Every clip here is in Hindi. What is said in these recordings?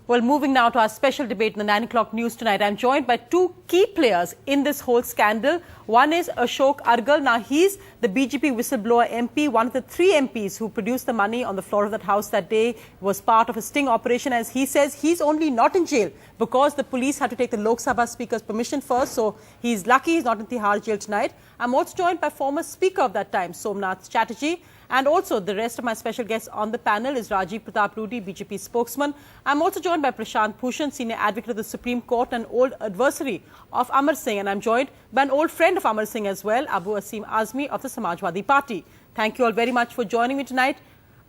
Well, moving now to our special debate in the 9 o'clock news tonight, I'm joined by two key players in this whole scandal. One is Ashok Argal. Now, he's the BJP whistleblower MP, one of the three MPs who produced the money on the floor of that house that day, was part of a sting operation. As he says, he's only not in jail because the police had to take the Lok Sabha Speaker's permission first. So he's lucky he's not in Tihar jail tonight. I'm also joined by former Speaker of that time, Somnath Chatterjee. And also, the rest of my special guests on the panel is Rajiv Pratap Rudy, BJP spokesman. I'm also joined by Prashant Bhushan, senior advocate of the Supreme Court and old adversary of Amar Singh. And I'm joined by an old friend of Amar Singh as well, Abu Asim Azmi of the Samajwadi Party. Thank you all very much for joining me tonight.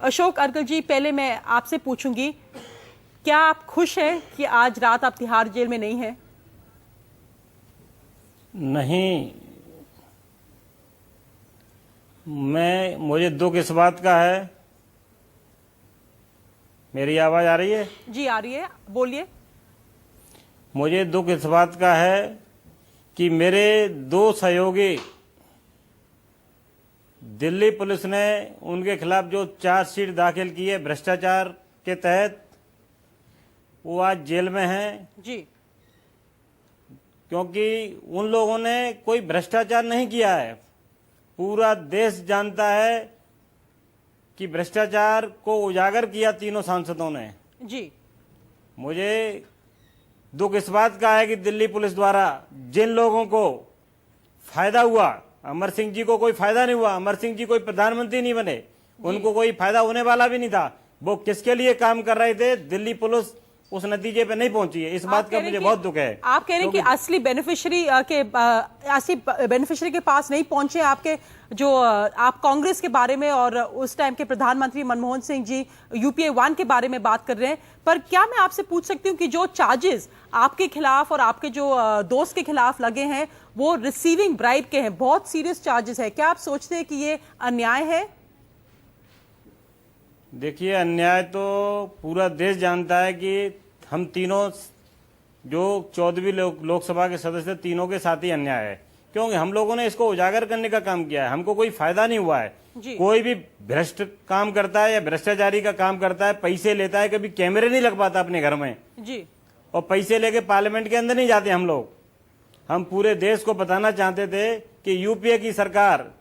Ashok Argal ji, पहले मैं आपसे पूछूंगी, क्या आप खुश हैं कि आज रात आप तिहाड़ जेल में नहीं हैं? नहीं, मुझे दुख इस बात का है। मेरी आवाज आ रही है? जी आ रही है, बोलिए। मुझे दुख इस बात का है कि मेरे दो सहयोगी दिल्ली पुलिस ने उनके खिलाफ जो चार्जशीट दाखिल की है भ्रष्टाचार के तहत, वो आज जेल में हैं। जी, क्योंकि उन लोगों ने कोई भ्रष्टाचार नहीं किया है। पूरा देश जानता है कि भ्रष्टाचार को उजागर किया तीनों सांसदों ने। जी, मुझे दुख इस बात का है कि दिल्ली पुलिस द्वारा जिन लोगों को फायदा हुआ, अमर सिंह जी को कोई फायदा नहीं हुआ। अमर सिंह जी कोई प्रधानमंत्री नहीं बने, उनको कोई फायदा होने वाला भी नहीं था। वो किसके लिए काम कर रहे थे, दिल्ली पुलिस उस नतीजे पे नहीं पहुंची है। इस बात का मुझे बहुत दुख है। आप कह रहे हैं कि असली बेनिफिशियरी के पास नहीं पहुंचे आपके, जो आप कांग्रेस के बारे में और उस टाइम के प्रधानमंत्री मनमोहन सिंह जी यूपीए 1 के बारे में बात कर रहे हैं। पर क्या मैं आपसे पूछ सकती हूं कि जो चार्जेस आपके खिलाफ और आपके जो दोस्त के खिलाफ लगे हैं वो रिसीविंग ब्राइब के हैं, बहुत सीरियस चार्जेस है। क्या आप सोचते हैं कि ये अन्याय है? देखिए, अन्याय तो पूरा देश जानता है कि हम तीनों जो 14वीं लोकसभा के सदस्य तीनों के साथ ही अन्याय है, क्योंकि हम लोगों ने इसको उजागर करने का काम किया है। हमको कोई फायदा नहीं हुआ है। कोई भी भ्रष्ट काम करता है या भ्रष्टाचारी का काम करता है, पैसे लेता है, कभी कैमरे नहीं लग पाता अपने घर में जी, और पैसे लेके पार्लियामेंट के अंदर नहीं जाते हम लोग। हम पूरे देश को बताना चाहते थे कि यूपीए की सरकार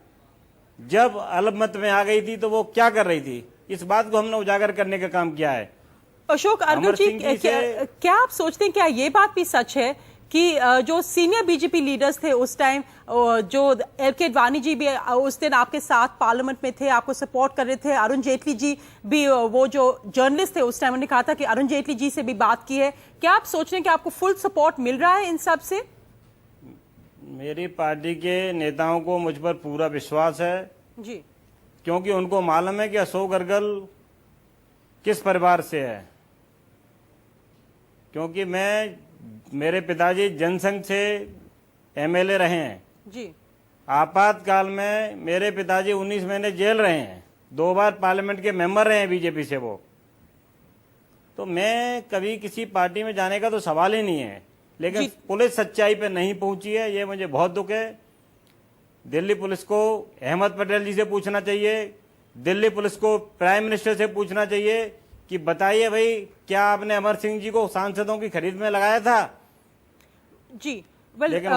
जब अल्पमत में आ गई थी तो वो क्या कर रही थी, इस बात को हमने उजागर करने का काम किया है। अशोक अर्गल जी, क्या आप सोचते हैं, क्या ये बात भी सच है कि जो सीनियर बीजेपी लीडर्स थे उस टाइम, जो एल.के. अडवाणी जी भी उस दिन आपके साथ पार्लियामेंट में थे, आपको सपोर्ट कर रहे थे, अरुण जेटली जी भी, वो जो जर्नलिस्ट थे उस टाइम, उन्होंने कहा था कि अरुण जेटली जी से भी बात की है। क्या आप सोच रहे हैं कि आपको फुल सपोर्ट मिल रहा है इन सब से? मेरी पार्टी के नेताओं को मुझ पर पूरा विश्वास है जी, क्योंकि उनको मालूम है कि अशोक अर्गल किस परिवार से है। क्योंकि मेरे पिताजी जनसंघ से एमएलए रहे हैं जी। आपातकाल में मेरे पिताजी 19 महीने जेल रहे हैं, 2 बार पार्लियामेंट के मेंबर रहे हैं बीजेपी से वो। तो मैं कभी किसी पार्टी में जाने का तो सवाल ही नहीं है, लेकिन पुलिस सच्चाई पे नहीं पहुंची है, ये मुझे बहुत दुख है। दिल्ली पुलिस को अहमद पटेल जी से पूछना चाहिए, दिल्ली पुलिस को प्राइम मिनिस्टर से पूछना चाहिए कि बताइए भाई, क्या आपने अमर सिंह जी को सांसदों की खरीद में लगाया था? जी, लेकिन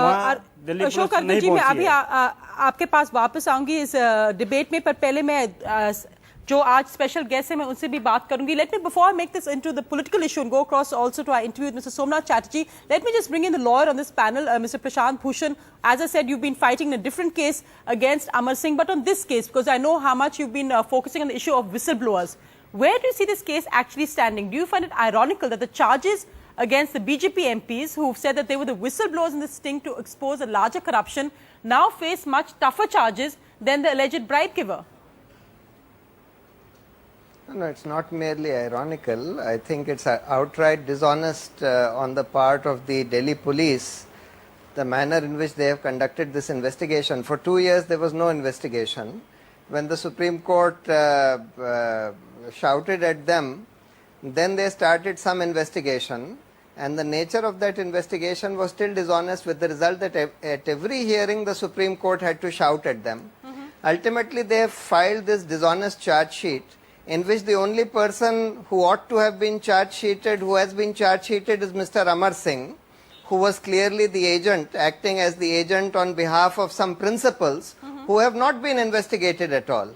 अशोक अर्गल जी, मैं अभी आपके पास वापस आऊंगी इस डिबेट में, पर पहले मैं जो आज स्पेशल गेस्ट है मैं उनसे भी बात करूंगी। Let me, before I make this into the political issue and go across also to our interview with mister Somnath Chatterjee, let me just bring in the lawyer on this panel, mister Prashant Bhushan. As I said, you've been fighting in a different case against Amar Singh, but on this case, because I know how much you've been focusing on the issue of whistleblowers, where do you see this case actually standing? Do you find it ironical that the charges against the BJP MPs who've said that they were the whistleblowers in this sting to expose a larger corruption now face much tougher charges than the alleged bribe giver? No, it's not merely ironical. I think it's outright dishonest on the part of the Delhi police, the manner in which they have conducted this investigation. For 2 years there was no investigation. When the Supreme Court shouted at them, then they started some investigation, and the nature of that investigation was still dishonest, with the result that at every hearing the Supreme Court had to shout at them. Ultimately they have filed this dishonest charge sheet in which the only person who ought to have been charge sheeted, who has been charge sheeted, is Mr. Amar Singh, who was clearly the agent, acting as the agent on behalf of some principals who have not been investigated at all.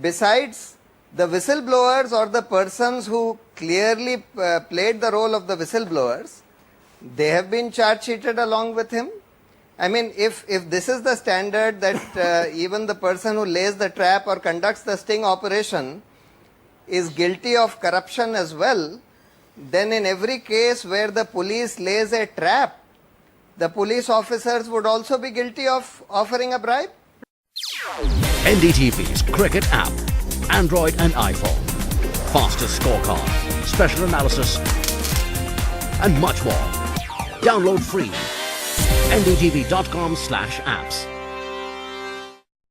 Besides, the whistleblowers or the persons who clearly played the role of the whistleblowers, they have been charge sheeted along with him. I mean, if this is the standard that even the person who lays the trap or conducts the sting operation is guilty of corruption as well, then in every case where the police lays a trap, the police officers would also be guilty of offering a bribe. NDTV's cricket app, Android and iPhone. Fastest scorecard, special analysis, and much more. Download free. ndtv.com/apps.